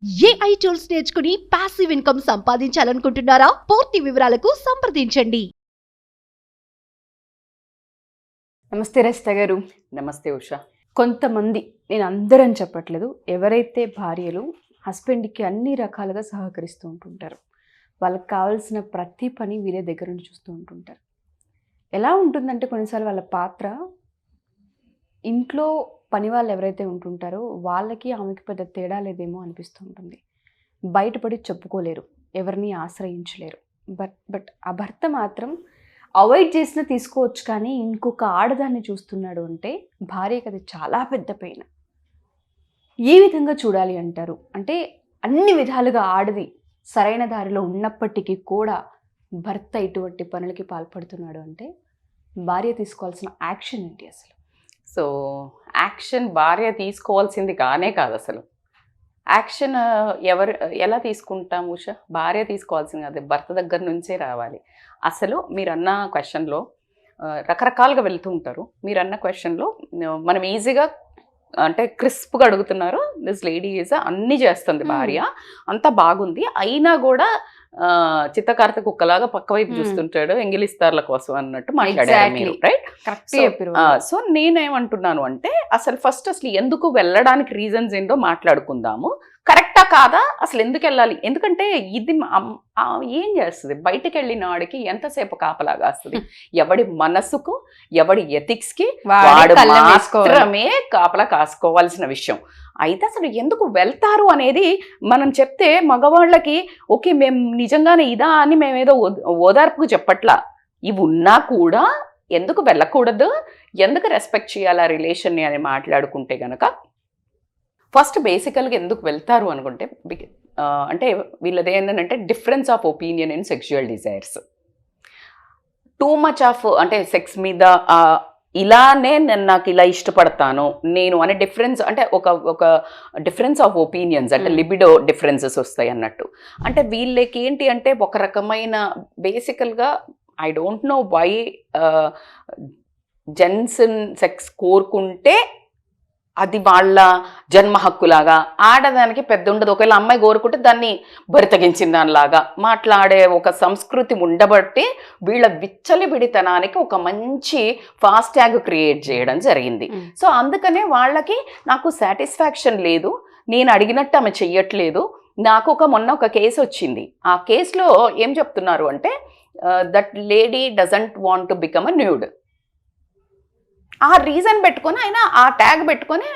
AI tools నేర్చుకుని passive income సంపాదించాలనుకుంటున్నారా? పూర్తి వివరాలకు సంప్రదించండి. నమస్తే రజిత గారు. నమస్తే ఉషా. కొంతమంది, నేను అందరని చెప్పట్లేదు, ఎవరైతే భార్యలు హస్బెండ్కి అన్ని రకాలుగా సహకరిస్తూ ఉంటుంటారు, వాళ్ళకి కావాల్సిన ప్రతి పని వీరే దగ్గర నుంచి చూస్తూ ఉంటుంటారు. ఎలా ఉంటుందంటే కొన్నిసార్లు వాళ్ళ పాత్ర ఇంట్లో పని వాళ్ళు ఎవరైతే ఉంటుంటారో వాళ్ళకి ఆమెకి పెద్ద తేడా లేదేమో అనిపిస్తూ ఉంటుంది. బయటపడి చెప్పుకోలేరు, ఎవరిని ఆశ్రయించలేరు. బట్ ఆ భర్త మాత్రం అవాయిడ్ చేసినా తీసుకోవచ్చు, కానీ ఇంకొక ఆడదాన్ని చూస్తున్నాడు అంటే భార్యకి అది చాలా పెద్ద పెయిన్. ఏ విధంగా చూడాలి అంటారు? అంటే అన్ని విధాలుగా ఆడది సరైన దారిలో ఉన్నప్పటికీ కూడా భర్త ఇటువంటి పనులకి పాల్పడుతున్నాడు అంటే భార్య తీసుకోవాల్సిన యాక్షన్ ఏంటి అసలు? సో యాక్షన్ భార్య తీసుకోవాల్సింది కానే కాదు అసలు. యాక్షన్ ఎలా తీసుకుంటాం ఉషా? భార్య తీసుకోవాల్సింది కాదు, భర్త దగ్గర నుంచే రావాలి. అసలు మీరన్న క్వశ్చన్లో రకరకాలుగా వెళ్తూ ఉంటారు. మీరన్న క్వశ్చన్లో మనం ఈజీగా అంటే క్రిస్ప్గా అడుగుతున్నారు. దిస్ లేడీ ఈజ్ అన్నీ చేస్తుంది భార్య, అంతా బాగుంది, అయినా కూడా చిత్తకార్త కుక్కలాగా పక్క వైపు చూస్తుంటాడు ఎంగిలిస్తార్ల కోసం అన్నట్టు మాట్లాడారు మీరు, రైట్? సో నేనేమంటున్నాను అంటే అసలు ఫస్ట్ ఎందుకు వెళ్ళడానికి రీజన్స్ ఏంటో మాట్లాడుకుందాము. కరెక్టా కాదా, అసలు ఎందుకు వెళ్ళాలి? ఎందుకంటే ఇది ఏం చేస్తుంది, బయటకు వెళ్ళిన వాడికి ఎంతసేపు కాపలా కాస్తుంది? ఎవడి మనసుకు, ఎవడి ఎథిక్స్కి వాడు మాత్రమే కాపలా కాసుకోవాల్సిన విషయం. అయితే అసలు ఎందుకు వెళ్తారు అనేది మనం చెప్తే మగవాళ్ళకి ఓకే మేము నిజంగానే ఇదా అని మేమేదో ఓదార్పుకు చెప్పట్లా. ఇవి ఉన్నా కూడా ఎందుకు వెళ్ళకూడదు, ఎందుకు రెస్పెక్ట్ చేయాలి ఆ రిలేషన్ని అని మాట్లాడుకుంటే కనుక ఫస్ట్ బేసికల్గా ఎందుకు వెళ్తారు అనుకుంటే అంటే వీళ్ళది ఏంటంటే difference of opinion in sexual desires. Too much of అంటే సెక్స్ మీద ఇలానే నేను నాకు ఇలా ఇష్టపడతాను నేను అనే డిఫరెన్స్, అంటే ఒక డిఫరెన్స్ ఆఫ్ ఒపీనియన్స్, అంటే లిబిడో డిఫరెన్సెస్ వస్తాయి అన్నట్టు. అంటే వీళ్ళకి ఏంటి అంటే ఒక రకమైన బేసికల్గా I don't know why gents sex కోరుకుంటే అది వాళ్ళ జన్మ హక్కులాగా, ఆడదానికి పెద్ద ఉండదు. ఒకవేళ అమ్మాయి కోరుకుంటే దాన్ని బరితగించిన దానిలాగా మాట్లాడే ఒక సంస్కృతి ఉండబట్టి వీళ్ళ విచ్చలిబిడితనానికి ఒక మంచి ఫాస్ట్ ట్యాగ్ క్రియేట్ చేయడం జరిగింది. సో అందుకనే వాళ్ళకి నాకు సాటిస్ఫాక్షన్ లేదు, నేను అడిగినట్టు ఆమె చెయ్యట్లేదు. నాకు మొన్న ఒక కేసు వచ్చింది. ఆ కేసులో ఏం చెప్తున్నారు అంటే that lady doesn't want to become a nude. ఆ రీజన్ పెట్టుకొని ఆయన ఆ ట్యాగ్ పెట్టుకొని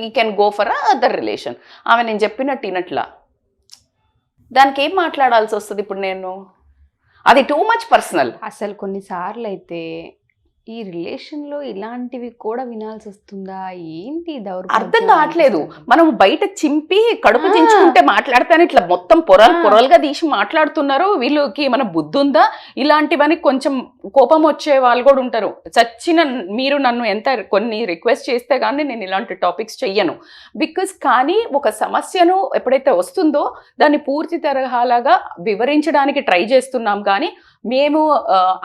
ఈ can go for other relation. ఆమె నేను చెప్పినట్టు వినట్లా, దానికి ఏం మాట్లాడాల్సి వస్తుంది ఇప్పుడు నేను? అది టూ మచ్ పర్సనల్. అసలు కొన్నిసార్లు అయితే ఈ రిలేషన్లో ఇలాంటివి కూడా వినాల్సి వస్తుందా? ఏంటి అర్థం కావట్లేదు. మనం బయట చింపి కడుపు చించుకుంటే మాట్లాడతాను, ఇట్లా మొత్తం పొరలుగా తీసి మాట్లాడుతున్నారు. వీళ్ళకి మన బుద్ధి ఉందా? ఇలాంటివని కొంచెం కోపం వచ్చే వాళ్ళు కూడా ఉంటారు. చచ్చిన మీరు నన్ను ఎంత కొన్ని రిక్వెస్ట్ చేస్తే కానీ నేను ఇలాంటి టాపిక్స్ చెయ్యను. బికాజ్ కానీ ఒక సమస్యను ఎప్పుడైతే వస్తుందో దాన్ని పూర్తి తరహాలాగా వివరించడానికి ట్రై చేస్తున్నాం, కానీ మేము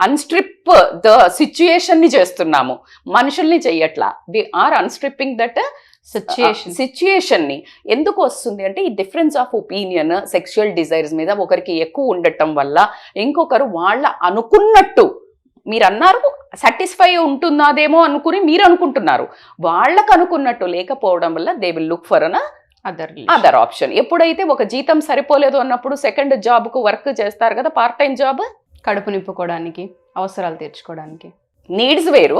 అన్స్ట్రిప్ ద సిచ్యుయేషన్ని చేస్తున్నాము, మనుషుల్ని చెయ్యట్లా. We are అన్స్ట్రిప్పింగ్ that సిచ్యుయేషన్ని. ఎందుకు వస్తుంది అంటే ఈ difference of opinion sexual desires మీద ఒకరికి ఎక్కువ ఉండటం వల్ల ఇంకొకరు వాళ్ళ అనుకున్నట్టు, మీరు అన్నారు సాటిస్ఫై ఉంటున్నదేమో అనుకుని మీరు అనుకుంటున్నారు, వాళ్ళకు అనుకున్నట్టు లేకపోవడం వల్ల they will look for an other option. ఎప్పుడైతే ఒక జీతం సరిపోలేదు అన్నప్పుడు సెకండ్ జాబ్కు వర్క్ చేస్తారు కదా, పార్ట్ టైం జాబ్, కడుపు నింపుకోవడానికి, అవసరాలు తీర్చుకోవడానికి. నీడ్స్ వేరు,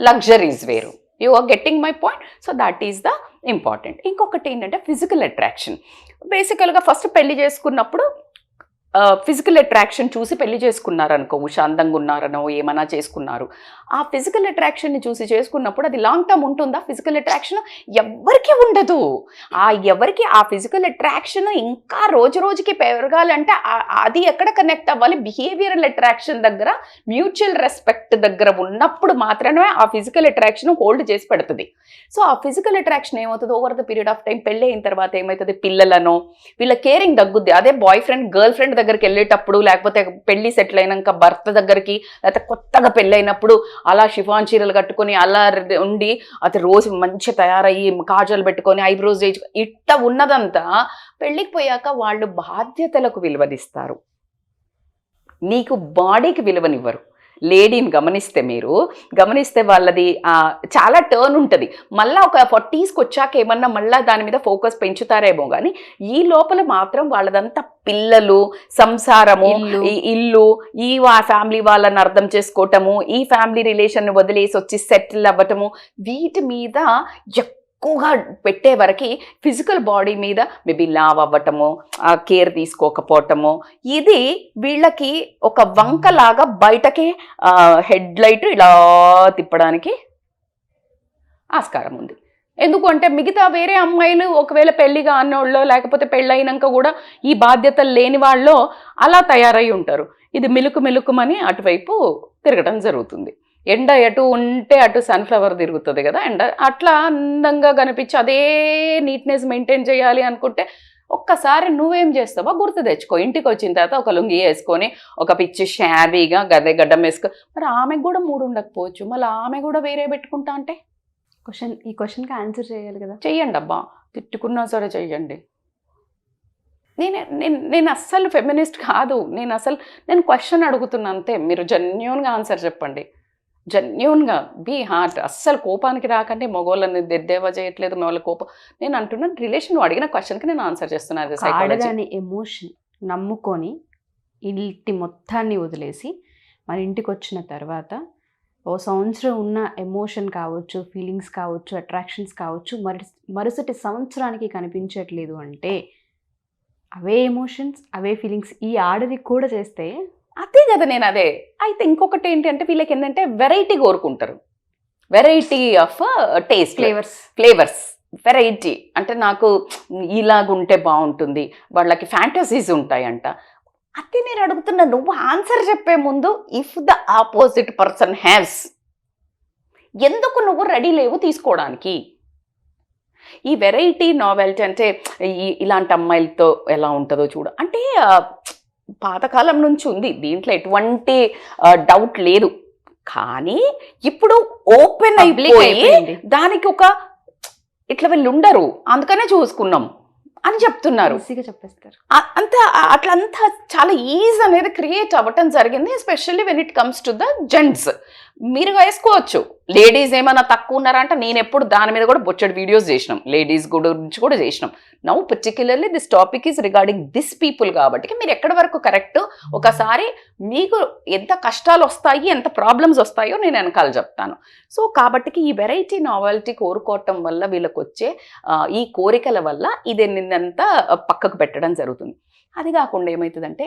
లగ్జరీస్ వేరు. You are getting my point. So that is the important. ఇంకొకటి ఏంటంటే ఫిజికల్ అట్రాక్షన్. బేసికల్గా ఫస్ట్ పెళ్లి చేసుకున్నప్పుడు ఫిజికల్ అట్రాక్షన్ చూసి పెళ్లి చేసుకున్నారు అనుకో ఉషా, అందంగా ఉన్నారనో ఏమైనా చేసుకున్నారు. ఆ ఫిజికల్ అట్రాక్షన్ని చూసి చేసుకున్నప్పుడు అది లాంగ్ టర్మ్ ఉంటుందా? ఫిజికల్ అట్రాక్షన్ ఎవరికి ఉండదు. ఎవరికి ఆ ఫిజికల్ అట్రాక్షన్ ఇంకా రోజు రోజుకి పెరగాలంటే అది ఎక్కడ కనెక్ట్ అవ్వాలి? బిహేవియరల్ అట్రాక్షన్ దగ్గర, మ్యూచువల్ రెస్పెక్ట్ దగ్గర ఉన్నప్పుడు మాత్రమే ఆ ఫిజికల్ అట్రాక్షన్ హోల్డ్ చేసి పెడుతుంది. సో ఆ ఫిజికల్ అట్రాక్షన్ ఏమవుతుంది over the period of time, పెళ్ళి అయిన తర్వాత ఏమవుతుంది, పిల్లలను వీళ్ళ కేరింగ్ తగ్గుద్ది. అదే బాయ్ ఫ్రెండ్ గర్ల్ ఫ్రెండ్ దగ్గరికి వెళ్ళేటప్పుడు, లేకపోతే పెళ్లి సెటిల్ అయినాక భర్త దగ్గరికి, లేకపోతే కొత్తగా పెళ్ళైనప్పుడు అలా షిఫాన్ చీరలు కట్టుకొని అలా ఉండి అతను రోజు మంచిగా తయారయ్యి కాజాలు పెట్టుకొని ఐబ్రోస్ ఇట్ట ఉన్నదంతా పెళ్ళికి పోయాక వాళ్ళు బాధ్యతలకు విలువనిస్తారు, నీకు బాడీకి విలువనివ్వరు. లేడీని గమనిస్తే వాళ్ళది చాలా టర్న్ ఉంటుంది. మళ్ళీ ఒక 40స్కి వచ్చాక ఏమన్నా మళ్ళీ దాని మీద ఫోకస్ పెంచుతారేమో కానీ ఈ లోపల మాత్రం వాళ్ళదంతా పిల్లలు, సంసారము, ఇల్లు, ఈ ఫ్యామిలీ వాళ్ళని అర్థం చేసుకోవటము, ఈ ఫ్యామిలీ రిలేషన్ వదిలేసి వచ్చి సెటిల్ అవ్వటము, వీటి మీద ఎక్కువగా పెట్టే వరకు ఫిజికల్ బాడీ మీద మేబీ లావ్ అవ్వటము, కేర్ తీసుకోకపోవటము, ఇది వీళ్ళకి ఒక వంకలాగా బయటకే హెడ్ లైట్ ఇలా తిప్పడానికి ఆస్కారం ఉంది. ఎందుకు అంటే మిగతా వేరే అమ్మాయిలు ఒకవేళ పెళ్లిగా అన్నోళ్ళో లేకపోతే పెళ్ళైనాక కూడా ఈ బాధ్యతలు లేని వాళ్ళు అలా తయారై ఉంటారు. ఇది మిలుకుమని అటువైపు తిరగడం జరుగుతుంది. ఎండ ఎటు ఉంటే అటు సన్ఫ్లవర్ తిరుగుతుంది కదా, ఎండ అట్లా అందంగా కనిపించి అదే నీట్నెస్ మెయింటైన్ చేయాలి అనుకుంటే ఒక్కసారి నువ్వేం చేస్తావో గుర్తు తెచ్చుకో. ఇంటికి వచ్చిన తర్వాత ఒక లుంగి వేసుకొని ఒక పిచ్చి షాబీగా గడ్డం వేసుకో. మరి ఆమెకు కూడా మూడు ఉండకపోవచ్చు, మళ్ళీ ఆమె కూడా వేరే పెట్టుకుంటా అంటే ఈ క్వశ్చన్కి ఆన్సర్ చేయాలి కదా. చెయ్యండి అబ్బా, తిట్టుకున్నా సరే చెయ్యండి. నేను అస్సలు ఫెమినిస్ట్ కాదు, నేను క్వశ్చన్ అడుగుతున్నా అంతే. మీరు జెన్యూన్గా ఆన్సర్ చెప్పండి, జెన్యూన్గా బీ హార్ట్. అస్సలు కోపానికి రాకంటే మగవాళ్ళని దెద్దేవా చేయట్లేదు వాళ్ళ కోపం. నేను అంటున్నాను రిలేషన్ నువ్వు అడిగిన క్వశ్చన్కి నేను ఆన్సర్ చేస్తున్నాను. ఆడదాని ఎమోషన్ నమ్ముకొని ఇంటి మొత్తాన్ని వదిలేసి మన ఇంటికి వచ్చిన తర్వాత ఓ సంవత్సరం ఉన్న ఎమోషన్ కావచ్చు, ఫీలింగ్స్ కావచ్చు, అట్రాక్షన్స్ కావచ్చు, మరుసటి సంవత్సరానికి కనిపించట్లేదు అంటే అవే ఎమోషన్స్, అవే ఫీలింగ్స్ ఈ ఆడది కూడా చేస్తే అదే కదా. నేను అదే అయితే ఇంకొకటి ఏంటి అంటే వీళ్ళకి ఏంటంటే వెరైటీ కోరుకుంటారు, variety of taste, flavours variety. అంటే నాకు ఇలాగుంటే బాగుంటుంది, వాళ్ళకి ఫ్యాంటసీస్ ఉంటాయంట. అదే నేను అడుగుతున్నా, నువ్వు ఆన్సర్ చెప్పే ముందు if the opposite person haves, ఎందుకు నువ్వు రెడీ లేవు తీసుకోవడానికి? ఈ వెరైటీ నావెల్టీ అంటే ఇలాంటి అమ్మాయిలతో ఎలా ఉంటుందో చూడు అంటే పాతకాలం నుంచి ఉంది, దీంట్లో ఎటువంటి డౌట్ లేదు. కానీ ఇప్పుడు ఓపెన్ అయిపోయి దానికి ఒక ఇట్లా వీళ్ళు ఉండరు అందుకనే చూసుకున్నాం అని చెప్తున్నారు, చెప్పేస్తారు. అంతా అట్లంతా చాలా ఈజ్ అనేది క్రియేట్ అవ్వటం జరిగింది. Especially when it comes to the gents. మీరు వేసుకోవచ్చు, లేడీస్ ఏమైనా తక్కువ ఉన్నారా అంటే నేను ఎప్పుడు దాని మీద కూడా బొచ్చడి వీడియోస్ చేసినాం, లేడీస్ గురించి కూడా చేసినాం. Now particularly this topic is regarding this people కాబట్టి మీరు ఎక్కడి వరకు కరెక్ట్, ఒకసారి మీకు ఎంత కష్టాలు వస్తాయి, ఎంత ప్రాబ్లమ్స్ వస్తాయో నేను వెనకాల చెప్తాను. సో కాబట్టి ఈ వెరైటీ నావెల్టీ కోరుకోవటం వల్ల వీళ్ళకి వచ్చే ఈ కోరికల వల్ల ఇది నిన్నంతా పక్కకు పెట్టడం జరుగుతుంది. అది కాకుండా ఏమవుతుందంటే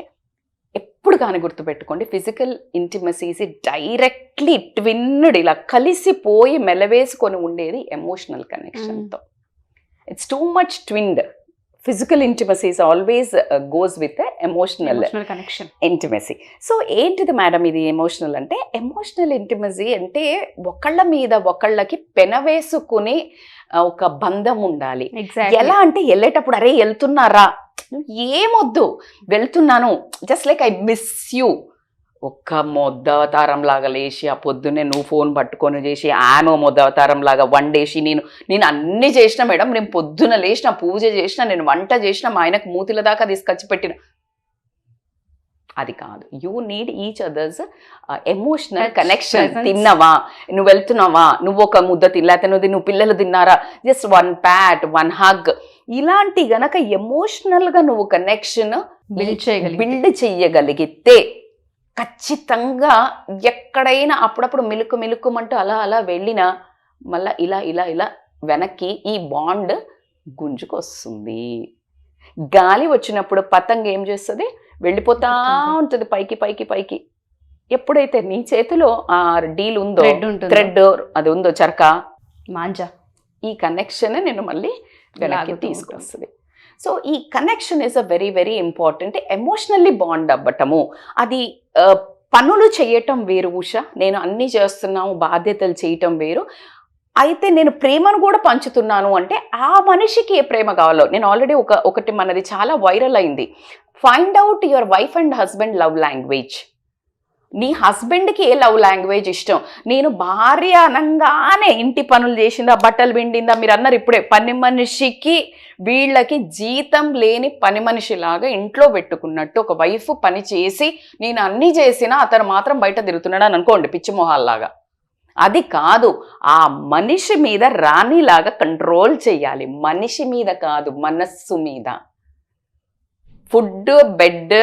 ఎప్పుడు కానీ గుర్తుపెట్టుకోండి, ఫిజికల్ ఇంటిమసీస్ డైరెక్ట్లీ ట్విన్డ్ ఇలా కలిసిపోయి మెలవేసుకొని ఉండేది ఎమోషనల్ కనెక్షన్తో. It's too much twined. Physical intimacies always goes with emotional connection intimacy. So ఏంటిది మేడం ఇది ఎమోషనల్ అంటే? ఎమోషనల్ ఇంటిమసీ అంటే ఒకళ్ళ మీద ఒకళ్ళకి పెనవేసుకుని ఒక బంధం ఉండాలి. ఎలా అంటే వెళ్ళేటప్పుడు అరే వెళ్తున్నారా, ఏమొద్దు వెళ్తున్నాను, just like I miss you. ఒక్క మొద్దవతారం లాగా లేచి ఆ పొద్దున్నే నువ్వు ఫోన్ పట్టుకొని చేసి ఆమె మొద్దవతారం లాగా వండేసి నేను అన్నీ చేసిన మేడం, నేను పొద్దున లేచిన పూజ చేసిన, నేను వంట చేసిన, మా ఆయనకు మూతిల దాకా తీసుకొచ్చి పెట్టిన, అది కాదు. You need each others emotional connection. తిన్నావా, నువ్వు వెళ్తున్నావా, నువ్వు ఒక ముద్ద తినలేత నువ్వు పిల్లలు తిన్నారా, just one Pat, one hug, ఇలాంటి గనక ఎమోషనల్గా నువ్వు కనెక్షన్ బిల్డ్ చెయ్యగలిగితే ఖచ్చితంగా ఎక్కడైనా అప్పుడప్పుడు మిలుకుమంటూ అలా వెళ్ళినా మళ్ళీ ఇలా వెనక్కి ఈ బాండ్ గుంజుకొస్తుంది. గాలి వచ్చినప్పుడు పతంగ ఏం చేస్తుంది, వెళ్ళిపోతా ఉంటుంది పైకి. ఎప్పుడైతే నీ చేతిలో ఆ డీల్ ఉందో, థ్రెడ్ అది ఉందో, చరక మాంజా, ఈ కనెక్షన్ నేను మళ్ళీ వెనక్కి తీసుకొస్తుంది. సో ఈ connection is a very very important. Emotionally bond అవ్వటము, అది పనులు చేయటం వేరు ఉష, నేను అన్నీ చేస్తున్నాము బాధ్యతలు చేయటం వేరు. అయితే నేను ప్రేమను కూడా పంచుతున్నాను అంటే ఆ మనిషికి ఏ ప్రేమ కావాలో. నేను ఆల్రెడీ ఒకటి మనది చాలా వైరల్ అయింది, find out your wife and husband love language. నీ హస్బెండ్కి ఏ లవ్ లాంగ్వేజ్ ఇష్టం? నేను భార్య అనగానే ఇంటి పనులు చేసిందా, బట్టలు పిండిందా, మీరు అన్నారు ఇప్పుడే పని మనిషికి, వీళ్ళకి జీతం లేని పని మనిషిలాగా ఇంట్లో పెట్టుకున్నట్టు ఒక వైఫ్ పని చేసి నేను అన్నీ చేసినా అతను మాత్రం బయట తిరుగుతున్నాడు అని అనుకోండి, పిచ్చి మొహాల్లాగా. అది కాదు, ఆ మనిషి మీద రాణిలాగా కంట్రోల్ చేయాలి. మనిషి మీద కాదు, మనస్సు మీద. ఫుడ్ బెడ్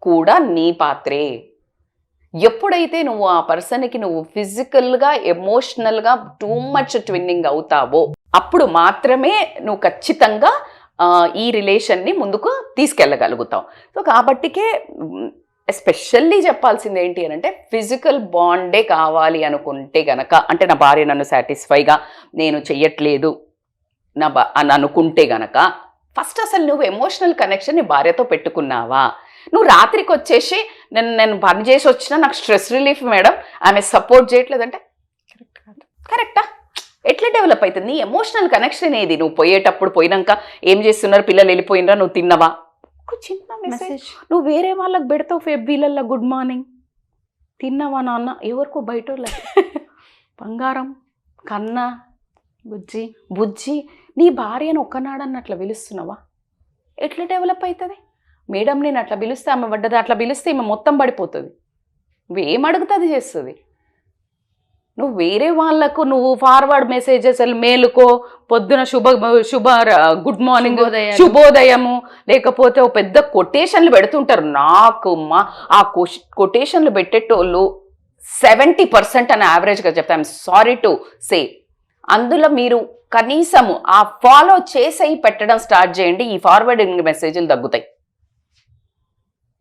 కూడా నీ పాత్రే. ఎప్పుడైతే నువ్వు ఆ పర్సన్కి నువ్వు ఫిజికల్గా ఎమోషనల్గా టూ మచ్ ట్విన్నింగ్ అవుతావో అప్పుడు మాత్రమే నువ్వు ఖచ్చితంగా ఈ రిలేషన్ని ముందుకు తీసుకెళ్ళగలుగుతావు. సో కాబట్టికే ఎస్పెషల్లీ చెప్పాల్సింది ఏంటి అని అంటే, ఫిజికల్ బాండే కావాలి అనుకుంటే గనక, అంటే నా భార్య నన్ను సాటిస్ఫైగా నేను చెయ్యట్లేదు అని అనుకుంటే గనక, ఫస్ట్ అసలు నువ్వు ఎమోషనల్ కనెక్షన్ నీ భార్యతో పెట్టుకున్నావా? నువ్వు రాత్రికి వచ్చేసి నేను పని చేసి వచ్చినా నాకు స్ట్రెస్ రిలీఫ్ మేడం, ఆమె సపోర్ట్ చేయట్లేదంటే కరెక్ట్ కాదు. కరెక్టా? ఎట్లా డెవలప్ అవుతుంది నీ ఎమోషనల్ కనెక్షన్? ఏది నువ్వు పోయేటప్పుడు పోయినాక ఏం చేస్తున్నారు, పిల్లలు వెళ్ళిపోయినరా, నువ్వు తిన్నవా, ఒక చిన్న మెసేజ్ నువ్వు వేరే వాళ్ళకి పెడతావు ఫెబ్బీలల్లో, గుడ్ మార్నింగ్, తిన్నావా నాన్న, ఎవరికో బయట బంగారం, కన్నా, బుజ్జి బుజ్జి, నీ భార్యను ఒక్కనాడన్నట్లా పిలుస్తున్నావా? ఎట్లా డెవలప్ అవుతుంది? మేడం నేను అట్లా పిలిస్తే ఆమె పడ్డది, అట్లా పిలిస్తే ఈమె మొత్తం పడిపోతుంది. నువ్వేం అడుగుతుంది చేస్తుంది. నువ్వు వేరే వాళ్ళకు నువ్వు ఫార్వర్డ్ మెసేజెస్ మేలుకో, పొద్దున శుభ గుడ్ మార్నింగ్, శుభోదయము, లేకపోతే ఒక పెద్ద కొటేషన్లు పెడుతుంటారు. నాకు ఆ కొటేషన్లు పెట్టేటోళ్ళు 70% అని యావరేజ్గా చెప్తా. I'm sorry to say. అందులో మీరు కనీసము ఆ ఫాలో చేసి పెట్టడం స్టార్ట్ చేయండి, ఈ ఫార్వర్డింగ్ మెసేజ్లు తగ్గుతాయి.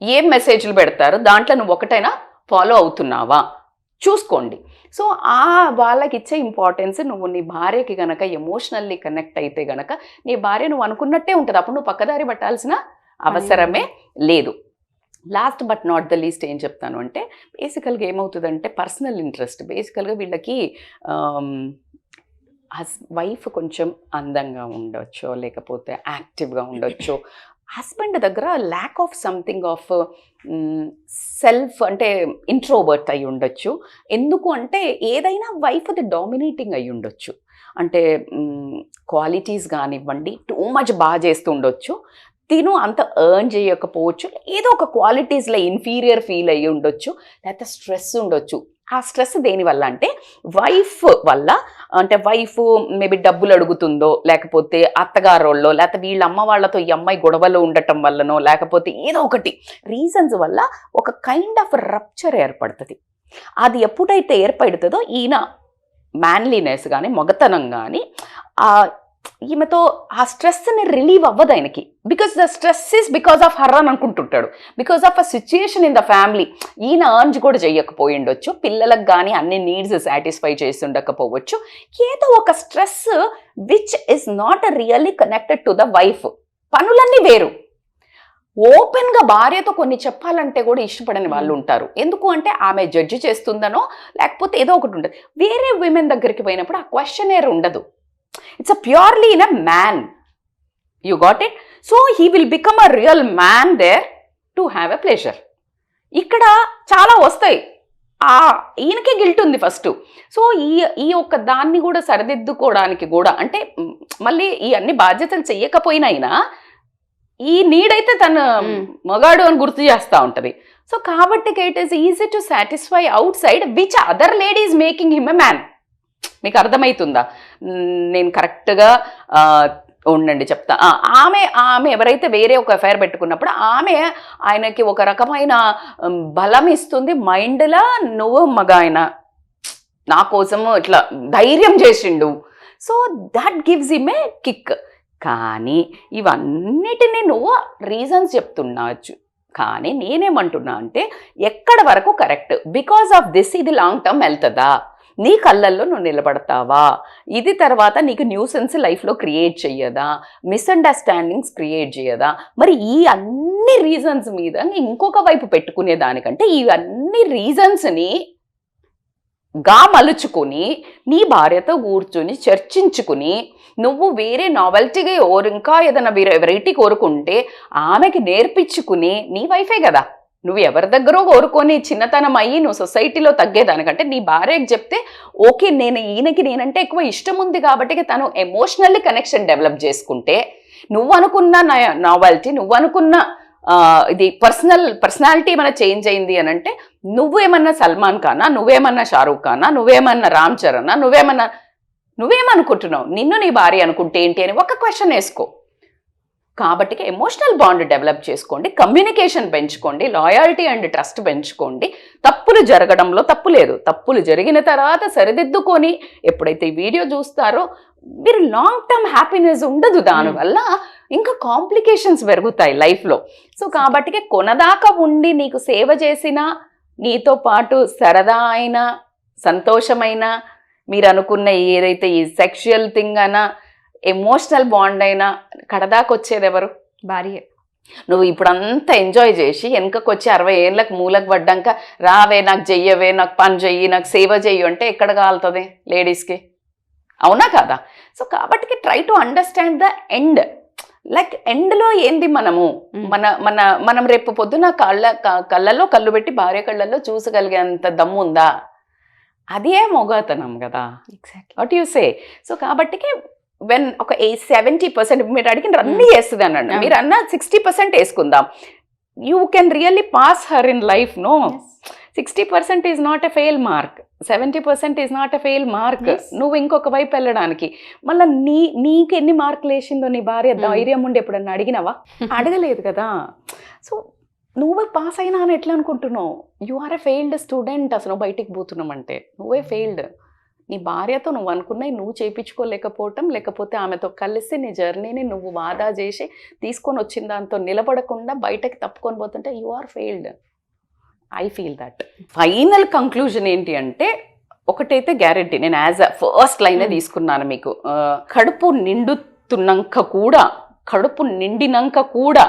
ఏం మెసేజ్లు పెడతారు, దాంట్లో నువ్వు ఒకటైనా ఫాలో అవుతున్నావా చూసుకోండి. సో ఆ వాళ్ళకి ఇచ్చే ఇంపార్టెన్స్, నువ్వు నీ భార్యకి గనక ఎమోషనల్లీ కనెక్ట్ అయితే గనక నీ భార్య నువ్వు అనుకున్నట్టే ఉంటుంది. అప్పుడు నువ్వు పక్కదారి పట్టాల్సిన అవసరమే లేదు. Last but not the least ఏం చెప్తాను అంటే, బేసికల్గా ఏమవుతుందంటే పర్సనల్ ఇంట్రెస్ట్. బేసికల్గా వీళ్ళకి వైఫ్ కొంచెం అందంగా ఉండొచ్చు, లేకపోతే యాక్టివ్గా ఉండొచ్చు. హస్బెండ్ దగ్గర lack of something of self, అంటే ఇంట్రోవర్ట్ అయి ఉండొచ్చు. ఎందుకు అంటే ఏదైనా వైఫ్ అది డామినేటింగ్ అయి ఉండొచ్చు. అంటే క్వాలిటీస్ కానివ్వండి, టూ మచ్ బాగా చేస్తూ ఉండొచ్చు. తిను అంత ఎర్న్ చేయకపోవచ్చు, ఏదో ఒక క్వాలిటీస్లో ఇన్ఫీరియర్ ఫీల్ అయ్యి ఉండొచ్చు, లేకపోతే స్ట్రెస్ ఉండొచ్చు. ఆ స్ట్రెస్ దేనివల్ల అంటే వైఫ్ వల్ల. అంటే వైఫ్ మేబీ డబ్బులు అడుగుతుందో, లేకపోతే అత్తగారోళ్ళో, లేకపోతే వీళ్ళ అమ్మ వాళ్ళతో ఈ అమ్మాయి గొడవలు ఉండటం వల్లనో, లేకపోతే ఏదో ఒకటి రీజన్స్ వల్ల ఒక కైండ్ ఆఫ్ రప్చర్ ఏర్పడుతుంది. అది ఎప్పుడైతే ఏర్పడుతుందో ఈయన మ్యాన్లీనెస్ కానీ, మొగతనం కానీ ఈమెతో ఆ స్ట్రెస్ని రిలీవ్ అవ్వదు ఆయనకి. Because the stress is because of her అని అనుకుంటుంటాడు. Because of a situation in the family. ఈయన అర్న్స్ కూడా చేయకపోయి ఉండొచ్చు, పిల్లలకు కానీ అన్ని నీడ్స్ సాటిస్ఫై చేసి ఉండకపోవచ్చు. ఏదో ఒక stress which is not really connected to the wife. పనులన్నీ వేరు. ఓపెన్గా భార్యతో కొన్ని చెప్పాలంటే కూడా ఇష్టపడని వాళ్ళు ఉంటారు. ఎందుకు అంటే ఆమె జడ్జి చేస్తుందనో, లేకపోతే ఏదో ఒకటి ఉంటుంది. వేరే విమెన్ దగ్గరికి పోయినప్పుడు ఆ క్వశ్చనేర్ ఉండదు. It's a purely in a man. You got it? So he will become a real man there to have a pleasure. ఇక్కడ చాలా వస్తాయి. ఈయనకే గిల్ట్ ఉంది ఫస్ట్. సో ఈ ఒక్క దాన్ని కూడా సరిదిద్దుకోవడానికి కూడా, అంటే మళ్ళీ ఈ అన్ని బాధ్యతలు చెయ్యకపోయినా అయినా ఈ నీడైతే తన మగాడు అని గుర్తు చేస్తూ ఉంటుంది. సో కాబట్టి it is easy to satisfy out side which other lady is making him a man. మీకు అర్థమవుతుందా? నేను కరెక్ట్గా ఉండండి చెప్తా. ఆమె ఎవరైతే వేరే ఒక అఫైర్ పెట్టుకున్నప్పుడు ఆమె ఆయనకి ఒక రకమైన బలం ఇస్తుంది మైండ్లా. నువ్వు మగ ఆయన నా కోసము ఇట్లా ధైర్యం చేసిండు. So that gives him a kick. కానీ ఇవన్నిటినీ నువ్వు రీజన్స్ చెప్తున్నావచ్చు. కానీ నేనేమంటున్నా అంటే ఎక్కడ వరకు కరెక్ట్? బికాస్ ఆఫ్ దిస్ ఇది లాంగ్ టర్మ్ వెళ్తుందా? నీ కళ్ళల్లో నువ్వు నిలబడతావా? ఇది తర్వాత నీకు న్యూసెన్స్ లైఫ్లో క్రియేట్ చెయ్యదా? మిస్అండర్స్టాండింగ్స్ క్రియేట్ చేయదా? మరి ఈ అన్ని రీజన్స్ మీద ఇంకొక వైపు పెట్టుకునే దానికంటే ఇవన్నీ రీజన్స్ని గా మలుచుకుని నీ భార్యతో కూర్చుని చర్చించుకుని నువ్వు వేరే నావెల్టీగా ఇంకా ఏదైనా వెరైటీ కోరుకుంటే ఆమెకి నేర్పించుకుని నీ వైఫే కదా, నువ్వు ఎవరి దగ్గర కోరుకొని చిన్నతనం అయ్యి నువ్వు సొసైటీలో తగ్గేదానికంటే నీ భార్యకి చెప్తే ఓకే ఈయనకి నేనంటే ఎక్కువ ఇష్టం ఉంది కాబట్టి తను ఎమోషనల్లీ కనెక్షన్ డెవలప్ చేసుకుంటే నువ్వు అనుకున్న నావెల్టీ, నువ్వు అనుకున్న ఇది పర్సనాలిటీ ఏమైనా చేంజ్ అయింది అని అంటే నువ్వేమన్నా సల్మాన్ ఖానా, నువ్వేమన్నా షారూఖ్ ఖానా, నువ్వేమన్నా రామ్ చరణా, నువ్వేమనుకుంటున్నావు, నిన్ను నీ భార్య అనుకుంటే ఏంటి అని ఒక క్వశ్చన్ వేసుకో. కాబట్టి ఎమోషనల్ బాండ్ డెవలప్ చేసుకోండి, కమ్యూనికేషన్ పెంచుకోండి, లాయల్టీ అండ్ ట్రస్ట్ పెంచుకోండి. తప్పులు జరగడంలో తప్పు లేదు, తప్పులు జరిగిన తర్వాత సరిదిద్దుకొని ఎప్పుడైతే ఈ వీడియో చూస్తారో మీరు లాంగ్ టర్మ్ హ్యాపీనెస్ ఉండదు, దానివల్ల ఇంకా కాంప్లికేషన్స్ పెరుగుతాయి లైఫ్లో. సో కాబట్టి కొనదాకా ఉండి నీకు సేవ చేసిన, నీతో పాటు సరదా అయినా సంతోషమైన, మీరు అనుకున్న ఏదైతే ఈ సెక్షువల్ థింగ్ అయినా ఎమోషనల్ బాండ్ అయినా కడదాకా వచ్చేది ఎవరు? భార్య. నువ్వు ఇప్పుడు అంతా ఎంజాయ్ చేసి వెనకకు వచ్చి 60 ఏళ్ళకి మూలకు పడ్డాక రావే నాకు చెయ్యవే, నాకు పని చెయ్యి, నాకు సేవ చెయ్యి అంటే ఎక్కడ కాలుతుంది లేడీస్కి? అవునా కదా? సో కాబట్టి try to understand the end. Like ఎండ్లో ఏంది మనము మనం రేపు పొద్దున కళ్ళల్లో కళ్ళు పెట్టి భార్య కళ్ళల్లో చూసగలిగేంత దమ్ము ఉందా? అదే మొగతనం కదా. What you say? సో కాబట్టి వెన్ ఒక 70% మీరు అడిగిన అన్నీ వేస్తుంది అన్నాడు, మీరు అన్న 60% వేసుకుందాం. You can really pass her in life. No, 60% is not a fail mark, 70% is not a fail mark. నువ్వు ఇంకొక వైపు వెళ్ళడానికి మళ్ళీ నీకు ఎన్ని మార్కులు వేసిందో నీ భార్య ధైర్యం ఉండి ఎప్పుడన్నా అడిగినావా? అడగలేదు కదా. సో నువ్వే పాస్ అయినా అని ఎట్లా అనుకుంటున్నావు? You are a failed student. అసలు బయటికి పోతున్నామంటే నువ్వే ఫెయిల్డ్. నీ భార్యతో నువ్వు అనుకున్నవి నువ్వు చేయించుకోలేకపోవటం, లేకపోతే ఆమెతో కలిసి నీ జర్నీని నువ్వు వాదా చేసి తీసుకొని వచ్చిన దాంతో నిలబడకుండా బయటకి తప్పుకొని పోతుంటే you are failed. I feel that. Final conclusion ఏంటి అంటే ఒకటైతే గ్యారెంటీ, నేను యాజ్ అ ఫస్ట్ లైనే తీసుకున్నాను మీకు. కడుపు నిండినాక కూడా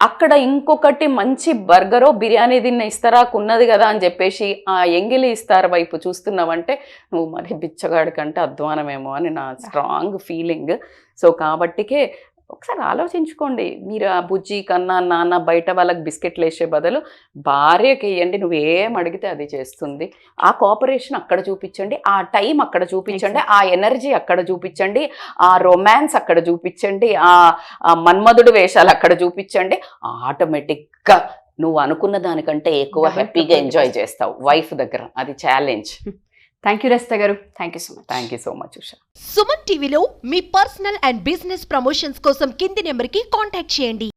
అక్కడ ఇంకొకటి మంచి బర్గరో బిర్యానీ తిన్న ఇస్తారాకు ఉన్నది కదా అని చెప్పేసి ఆ ఎంగిలి ఇస్తార వైపు చూస్తున్నావంటే నువ్వు మరి బిచ్చగాడి కంటే అధ్వానమేమో అని నా స్ట్రాంగ్ ఫీలింగ్. సో కాబట్టికే ఒకసారి ఆలోచించుకోండి. మీరు ఆ బుజ్జి కన్నా నాన్న బయట వాళ్ళకి బిస్కెట్లు వేసే బదులు భార్యకి వేయండి, నువ్వు ఏం అడిగితే అది చేస్తుంది. ఆ కోఆపరేషన్ అక్కడ చూపించండి, ఆ టైం అక్కడ చూపించండి, ఆ ఎనర్జీ అక్కడ చూపించండి, ఆ రొమాన్స్ అక్కడ చూపించండి, ఆ మన్మధుడు వేషాలు అక్కడ చూపించండి. ఆటోమేటిక్గా నువ్వు అనుకున్న దానికంటే ఎక్కువ హ్యాపీగా ఎంజాయ్ చేస్తావు వైఫ్ దగ్గర. అది ఛాలెంజ్. థ్యాంక్ యూ రస్తా గారు. Thank you so much. Thank you so much Usha. Suman టీవీలో మీ పర్సనల్ అండ్ బిజినెస్ ప్రమోషన్స్ కోసం కింది నెంబర్కి కాంటాక్ట్ చేయండి.